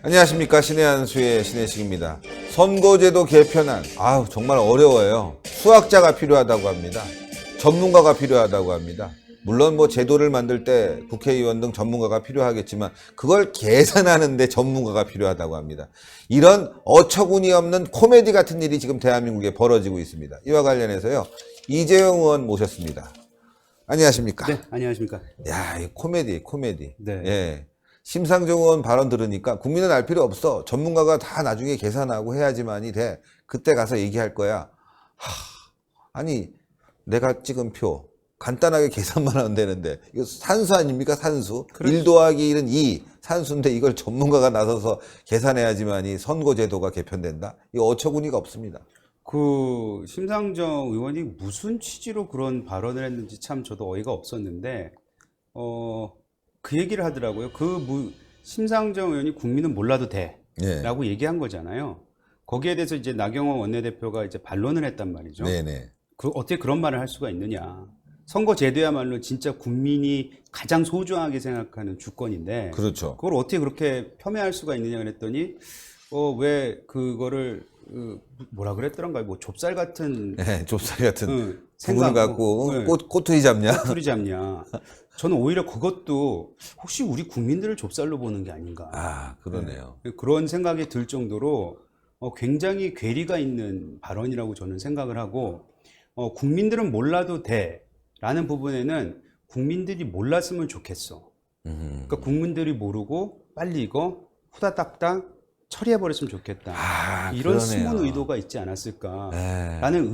안녕하십니까. 신의 한수의 신혜식입니다. 선거제도 개편안, 정말 어려워요. 수학자가 필요하다고 합니다. 전문가가 필요하다고 합니다. 물론 제도를 만들 때 국회의원 등 전문가가 필요하겠지만 그걸 계산하는데 전문가가 필요하다고 합니다. 이런 어처구니 없는 코미디 같은 일이 지금 대한민국에 벌어지고 있습니다. 이와 관련해서요, 이재용 의원 모셨습니다. 안녕하십니까. 네, 안녕하십니까. 야, 이 코미디. 네. 예. 심상정 의원 발언 들으니까 국민은 알 필요 없어. 전문가가 다 나중에 계산하고 해야지만이 돼. 그때 가서 얘기할 거야. 아니, 내가 찍은 표 간단하게 계산만 하면 되는데 이거 산수 아닙니까? 산수. 그렇죠. 1 더하기 1은 2. 산수인데 이걸 전문가가 나서서 계산해야지만이 선거제도가 개편된다? 이거 어처구니가 없습니다. 그 심상정 의원이 무슨 취지로 그런 발언을 했는지 참 저도 어이가 없었는데 그 얘기를 하더라고요. 심상정 의원이 국민은 몰라도 돼라고 얘기한 거잖아요. 거기에 대해서 이제 나경원 원내대표가 이제 반론을 했단 말이죠. 네네. 어떻게 그런 말을 할 수가 있느냐. 선거제도야말로 진짜 국민이 가장 소중하게 생각하는 주권인데, 그렇죠. 그걸 어떻게 그렇게 폄훼할 수가 있느냐 그랬더니 왜 그거를 뭐라 그랬더란가요? 뭐 좁쌀 같은 네, 좁쌀 같은 생각 갖고 네. 꼬투리 잡냐? 꼬투리 잡냐. 저는 오히려 그것도 혹시 우리 국민들을 좁쌀로 보는 게 아닌가. 그러네요. 네. 그런 생각이 들 정도로 굉장히 괴리가 있는 발언이라고 저는 생각을 하고, 국민들은 몰라도 돼라는 부분에는 국민들이 몰랐으면 좋겠어. 그러니까 국민들이 모르고 빨리 이거 후다닥닥 처리해버렸으면 좋겠다. 이런 그러네요. 숨은 의도가 있지 않았을까라는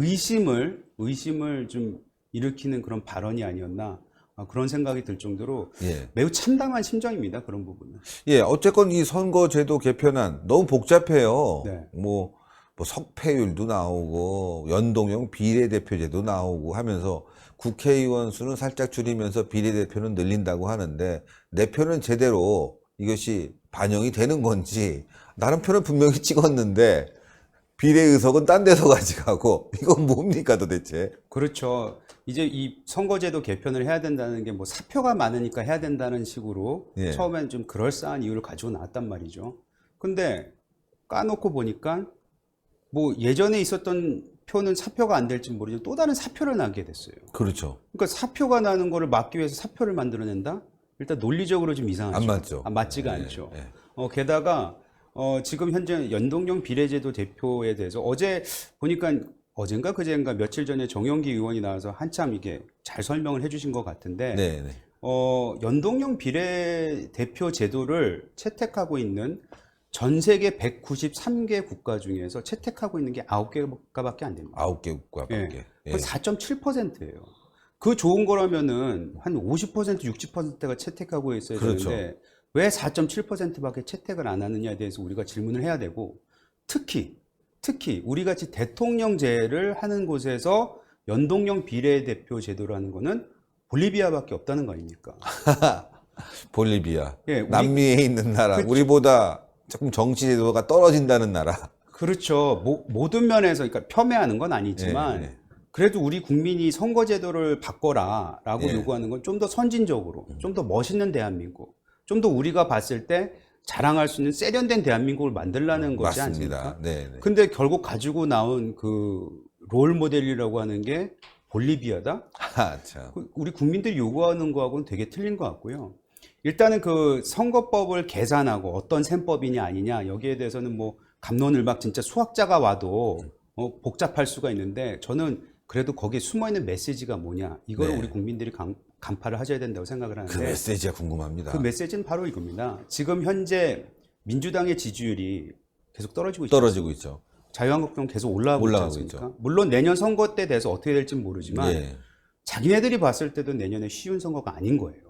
의심을 좀 일으키는 그런 발언이 아니었나, 그런 생각이 들 정도로 매우 참담한 심정입니다. 그런 부분은. 예, 어쨌건 이 선거제도 개편안 너무 복잡해요. 네. 뭐 석패율도 나오고 연동형 비례대표제도 나오고 하면서 국회의원 수는 살짝 줄이면서 비례대표는 늘린다고 하는데 내 표는 제대로 이것이 반영이 되는 건지, 나는 표는 분명히 찍었는데 비례의석은 딴 데서 가져가고, 이건 뭡니까 도대체? 그렇죠. 이제 이 선거제도 개편을 해야 된다는 게 사표가 많으니까 해야 된다는 식으로 처음엔 좀 그럴싸한 이유를 가지고 나왔단 말이죠. 근데 까놓고 보니까 예전에 있었던 표는 사표가 안 될지 모르지만 또 다른 사표를 나게 됐어요. 그렇죠. 그러니까 사표가 나는 거를 막기 위해서 사표를 만들어낸다? 일단 논리적으로 좀 이상하죠. 안 맞죠. 맞지가 않죠. 게다가 지금 현재 연동형 비례제도 대표에 대해서 어제 보니까 어젠가 그젠가 며칠 전에 정영기 의원이 나와서 한참 이게 잘 설명을 해주신 것 같은데, 연동형 비례대표 제도를 채택하고 있는 전 세계 193개 국가 중에서 채택하고 있는 게 9개가밖에 안 됩니다. 9개 국가밖에. 그 4.7%예요. 그 좋은 거라면은 한 50%, 60%가 채택하고 있어야 되는데 왜 4.7%밖에 채택을 안 하느냐에 대해서 우리가 질문을 해야 되고, 특히 우리 같이 대통령제를 하는 곳에서 연동형 비례대표 제도라는 거는 볼리비아밖에 없다는 거 아닙니까? 볼리비아. 예, 남미에 있는 나라. 그렇죠. 우리보다 조금 정치 제도가 떨어진다는 나라. 그렇죠. 모든 면에서, 그러니까 폄훼하는 건 아니지만 그래도 우리 국민이 선거제도를 바꿔라라고 요구하는 건 좀 더 선진적으로, 좀 더 멋있는 대한민국, 좀 더 우리가 봤을 때 자랑할 수 있는 세련된 대한민국을 만들라는 거지 맞습니다. 않습니까? 근데 결국 가지고 나온 그 롤 모델이라고 하는 게 볼리비아다? 참. 우리 국민들이 요구하는 거하고는 되게 틀린 것 같고요. 일단은 그 선거법을 계산하고 어떤 셈법이냐 아니냐, 여기에 대해서는 갑론을박 진짜 수학자가 와도 복잡할 수가 있는데, 저는 그래도 거기에 숨어있는 메시지가 뭐냐, 이걸 우리 국민들이 간파를 하셔야 된다고 생각을 하는데, 그 메시지가 궁금합니다. 그 메시지는 바로 이겁니다. 지금 현재 민주당의 지지율이 계속 떨어지고 있죠. 자유한국당 계속 올라가고 있지 않습니까? 물론 내년 선거 때 돼서 어떻게 될지는 모르지만 자기네들이 봤을 때도 내년에 쉬운 선거가 아닌 거예요.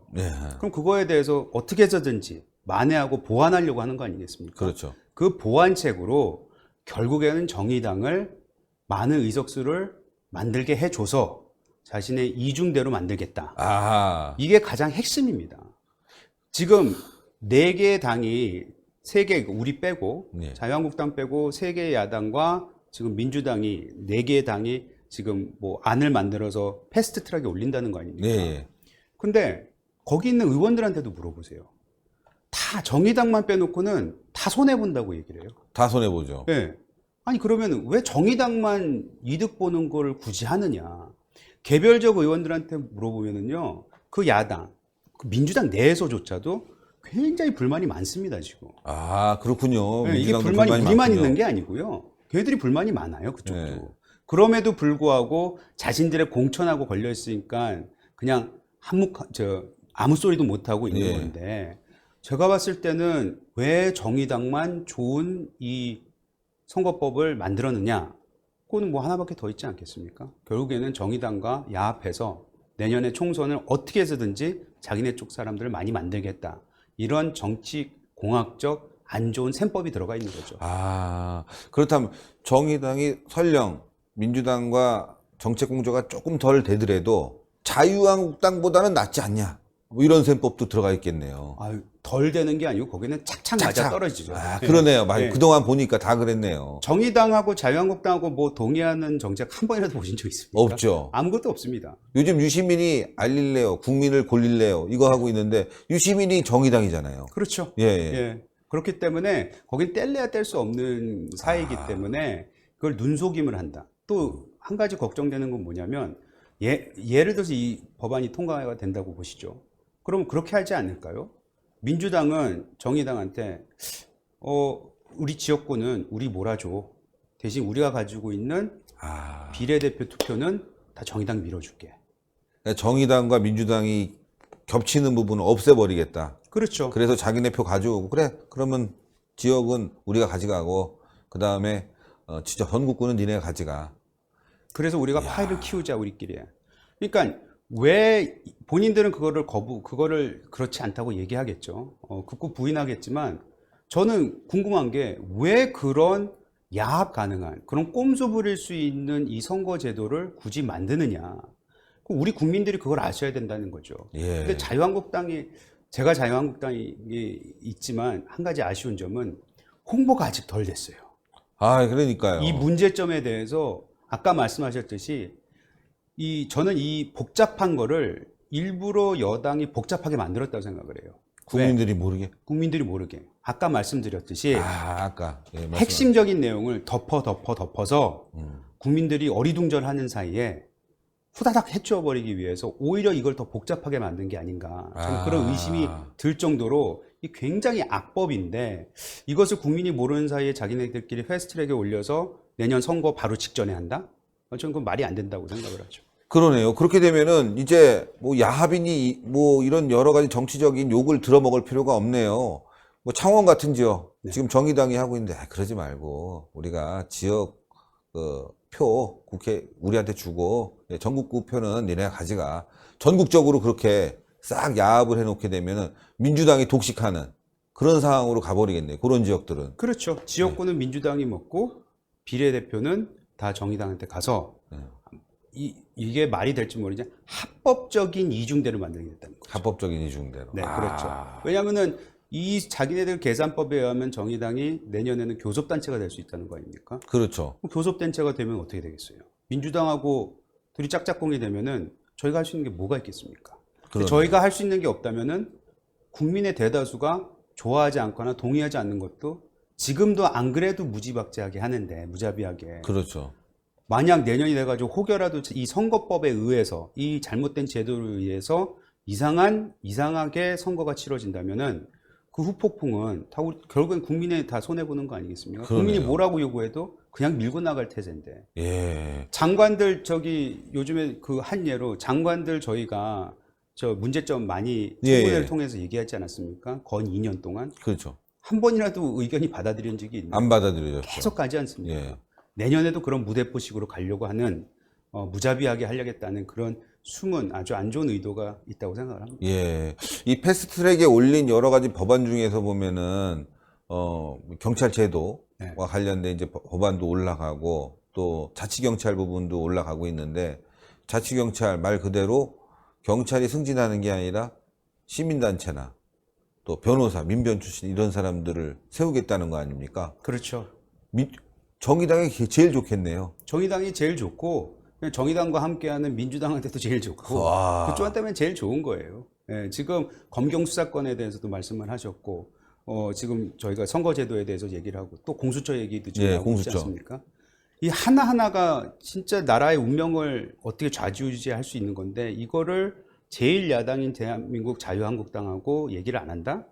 그럼 그거에 대해서 어떻게 해서든지 만회하고 보완하려고 하는 거 아니겠습니까? 그렇죠. 그 보완책으로 결국에는 정의당을 많은 의석수를 만들게 해줘서 자신의 이중대로 만들겠다. 이게 가장 핵심입니다. 지금 4개의 당이, 3개, 우리 빼고 자유한국당 빼고 3개의 야당과 지금 민주당이, 4개의 당이 지금 안을 만들어서 패스트트랙에 올린다는 거 아닙니까? 근데 거기 있는 의원들한테도 물어보세요. 다 정의당만 빼놓고는 다 손해본다고 얘기를 해요. 다 손해보죠. 예. 아니, 그러면 왜 정의당만 이득 보는 걸 굳이 하느냐. 개별적 의원들한테 물어보면은요, 그 야당, 그 민주당 내에서조차도 굉장히 불만이 많습니다, 지금. 아, 그렇군요. 예, 이게 민주당도 불만이 우리만 많군요. 있는 게 아니고요. 걔들이 불만이 많아요, 그쪽도. 네. 그럼에도 불구하고 자신들의 공천하고 걸려있으니까 그냥 아무 소리도 못하고 있는 예. 건데, 제가 봤을 때는 왜 정의당만 좋은 이 선거법을 만들었느냐? 그거는 뭐 하나밖에 더 있지 않겠습니까? 결국에는 정의당과 야합해서 내년에 총선을 어떻게 해서든지 자기네 쪽 사람들을 많이 만들겠다. 이런 정치 공학적 안 좋은 셈법이 들어가 있는 거죠. 아, 그렇다면 정의당이 설령 민주당과 정책 공조가 조금 덜 되더라도 자유한국당보다는 낫지 않냐? 뭐 이런 셈법도 들어가 있겠네요. 아유, 덜 되는 게 아니고 거기는 착착 맞아 착착. 떨어지죠. 아, 네. 그러네요. 네. 그동안 보니까 다 그랬네요. 정의당하고 자유한국당하고 뭐 동의하는 정책 한 번이라도 보신 적 있습니까? 없죠. 아무것도 없습니다. 요즘 유시민이 알릴래요, 국민을 골릴래요, 이거 하고 있는데 유시민이 정의당이잖아요. 그렇죠. 예, 예. 예. 그렇기 때문에 거긴 뗄래야 뗄 수 없는 사이이기 때문에 그걸 눈속임을 한다. 또 한 가지 걱정되는 건 뭐냐면 예를 들어서 이 법안이 통과가 된다고 보시죠. 그럼 그렇게 하지 않을까요? 민주당은 정의당한테 우리 지역구는 우리 몰아줘. 대신 우리가 가지고 있는 아, 비례대표 투표는 다 정의당 밀어줄게. 정의당과 민주당이 겹치는 부분을 없애버리겠다. 그렇죠. 그래서 자기네 표 가져오고 그래. 그러면 지역은 우리가 가져가고 그 다음에 진짜 전국구는 니네가 가져가. 그래서 우리가 파일을 키우자 우리끼리. 그러니까 왜 본인들은 그거를 그렇지 않다고 얘기하겠죠. 극구 부인하겠지만 저는 궁금한 게 왜 그런 야합 가능한 그런 꼼수 부릴 수 있는 이 선거 제도를 굳이 만드느냐. 우리 국민들이 그걸 아셔야 된다는 거죠. 예. 근데 제가 자유한국당이 있지만 한 가지 아쉬운 점은 홍보가 아직 덜 됐어요. 아, 그러니까요. 이 문제점에 대해서 아까 말씀하셨듯이 저는 이 복잡한 거를 일부러 여당이 복잡하게 만들었다고 생각을 해요. 국민들이 모르게. 국민들이 모르게. 아까 말씀드렸듯이 아까 예, 핵심적인 내용을 덮어서 국민들이 어리둥절하는 사이에 후다닥 해치워버리기 위해서 오히려 이걸 더 복잡하게 만든 게 아닌가. 저는 그런 의심이 들 정도로 이 굉장히 악법인데 이것을 국민이 모르는 사이에 자기네들끼리 패스트트랙에 올려서 내년 선거 바로 직전에 한다? 저는 그건 말이 안 된다고 생각을 하죠. 그러네요. 그렇게 되면은 이제 뭐 야합이니 뭐 이런 여러 가지 정치적인 욕을 들어먹을 필요가 없네요. 뭐 창원 같은 지역 지금 정의당이 하고 있는데 그러지 말고 우리가 지역 표 국회 우리한테 주고 전국구 표는 니네가 가져가. 전국적으로 그렇게 싹 야합을 해놓게 되면은 민주당이 독식하는 그런 상황으로 가버리겠네요. 그런 지역들은. 그렇죠. 지역구는 민주당이 먹고 비례대표는 다 정의당한테 가서 이게 말이 될지 모르지만 합법적인 이중대를 만들겠다는 거죠. 합법적인 이중대로. 네, 그렇죠. 왜냐하면은 이 자기네들 계산법에 의하면 정의당이 내년에는 교섭단체가 될 수 있다는 거 아닙니까? 그렇죠. 교섭단체가 되면 어떻게 되겠어요? 민주당하고 둘이 짝짝꿍이 되면은 저희가 할 수 있는 게 뭐가 있겠습니까? 저희가 할 수 있는 게 없다면은 국민의 대다수가 좋아하지 않거나 동의하지 않는 것도 지금도 안 그래도 무지박지하게 하는데 무자비하게. 그렇죠. 만약 내년이 돼가지고 혹여라도 이 선거법에 의해서 이 잘못된 제도를 의해서 이상하게 선거가 치러진다면은 그 후폭풍은 결국엔 국민의 다 손해보는 거 아니겠습니까? 그러네요. 국민이 뭐라고 요구해도 그냥 밀고 나갈 태세인데. 예. 장관들 요즘에 그 한 예로 장관들 저희가 저 문제점 많이 청문회를 통해서 얘기하지 않았습니까? 건 2년 동안. 그렇죠. 한 번이라도 의견이 받아들인 적이 있나요? 안 받아들여졌죠. 계속 가지 않습니까? 예. 내년에도 그런 무대포식으로 가려고 하는 무자비하게 하려겠다는 그런 숨은 아주 안 좋은 의도가 있다고 생각을 합니다. 예. 이 패스트트랙에 올린 여러 가지 법안 중에서 보면은 경찰 제도와 관련된 이제 법안도 올라가고 또 자치경찰 부분도 올라가고 있는데 자치경찰 말 그대로 경찰이 승진하는 게 아니라 시민단체나 또 변호사, 민변 출신 이런 사람들을 세우겠다는 거 아닙니까? 그렇죠. 정의당이 제일 좋겠네요. 정의당이 제일 좋고 그냥 정의당과 함께하는 민주당한테도 제일 좋고 와. 그쪽한테는 제일 좋은 거예요. 예, 지금 검경 수사권에 대해서도 말씀을 하셨고 지금 저희가 선거제도에 대해서 얘기를 하고 또 공수처 얘기도 지금 예, 나오고 있지 공수처. 않습니까? 이 하나하나가 진짜 나라의 운명을 어떻게 좌지우지할 수 있는 건데 이거를 제1야당인 대한민국 자유한국당하고 얘기를 안 한다?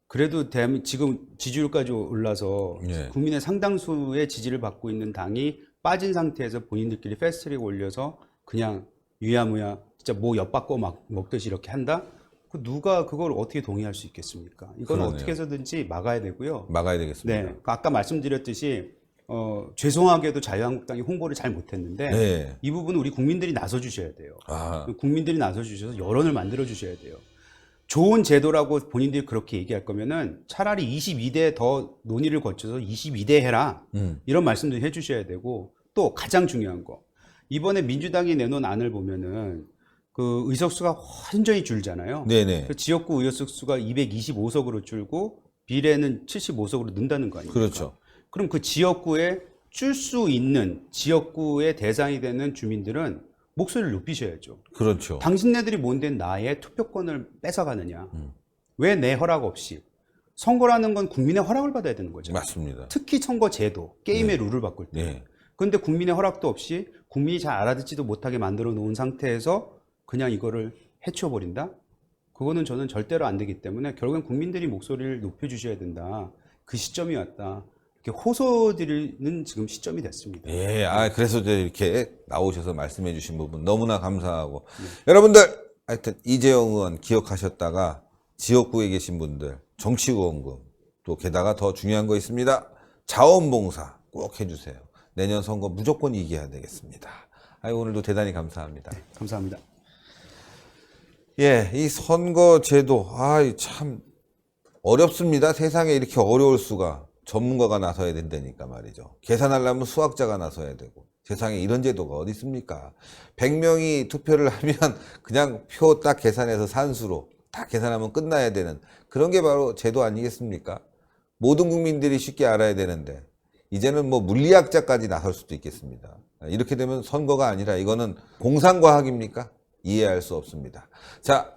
그래도 지금 지지율까지 올라서 예. 국민의 상당수의 지지를 받고 있는 당이 빠진 상태에서 본인들끼리 패스트트랙 올려서 그냥 유야무야 진짜 뭐 엿바꿔 막 먹듯이 이렇게 한다? 누가 그걸 어떻게 동의할 수 있겠습니까? 이건 그러네요. 어떻게 해서든지 막아야 되고요. 막아야 되겠습니다. 네, 아까 말씀드렸듯이 죄송하게도 자유한국당이 홍보를 잘 못했는데 네. 이 부분은 우리 국민들이 나서 주셔야 돼요. 아, 국민들이 나서 주셔서 여론을 만들어 주셔야 돼요. 좋은 제도라고 본인들이 그렇게 얘기할 거면은 차라리 22대 더 논의를 거쳐서 22대 해라. 이런 말씀도 해 주셔야 되고 또 가장 중요한 거. 이번에 민주당이 내놓은 안을 보면은 그 의석수가 완전히 줄잖아요. 네네. 그 지역구 의석수가 225석으로 줄고 비례는 75석으로 는다는 거 아닙니까? 그렇죠. 그럼 그 지역구에 줄 수 있는 지역구의 대상이 되는 주민들은 목소리를 높이셔야죠. 그렇죠. 당신네들이 뭔데 나의 투표권을 뺏어가느냐. 왜 내 허락 없이. 선거라는 건 국민의 허락을 받아야 되는 거죠. 맞습니다. 특히 선거 제도, 게임의 룰을 바꿀 때. 네. 그런데 국민의 허락도 없이 국민이 잘 알아듣지도 못하게 만들어 놓은 상태에서 그냥 이거를 해치워버린다? 그거는 저는 절대로 안 되기 때문에 결국엔 국민들이 목소리를 높여주셔야 된다. 그 시점이 왔다. 이렇게 호소드리는 지금 시점이 됐습니다. 예, 그래서 이제 이렇게 나오셔서 말씀해 주신 부분 너무나 감사하고. 여러분들, 하여튼 이재용 의원 기억하셨다가 지역구에 계신 분들, 정치후원금, 또 게다가 더 중요한 거 있습니다. 자원봉사 꼭 해주세요. 내년 선거 무조건 이겨야 되겠습니다. 오늘도 대단히 감사합니다. 네, 감사합니다. 예, 이 선거제도, 참 어렵습니다. 세상에 이렇게 어려울 수가. 전문가가 나서야 된다니까 말이죠. 계산하려면 수학자가 나서야 되고. 세상에 이런 제도가 어디 있습니까? 100명이 투표를 하면 그냥 표 딱 계산해서 산수로 딱 계산하면 끝나야 되는 그런 게 바로 제도 아니겠습니까? 모든 국민들이 쉽게 알아야 되는데 이제는 뭐 물리학자까지 나설 수도 있겠습니다. 이렇게 되면 선거가 아니라 이거는 공상과학입니까? 이해할 수 없습니다. 자,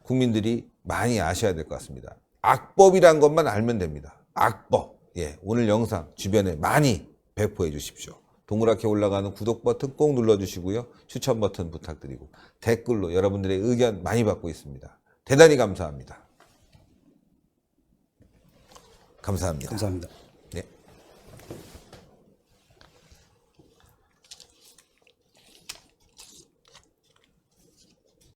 국민들이 많이 아셔야 될 것 같습니다. 악법이란 것만 알면 됩니다. 악법. 예, 오늘 영상 주변에 많이 배포해 주십시오. 동그랗게 올라가는 구독 버튼 꼭 눌러주시고요. 추천 버튼 부탁드리고 댓글로 여러분들의 의견 많이 받고 있습니다. 대단히 감사합니다. 감사합니다. 감사합니다.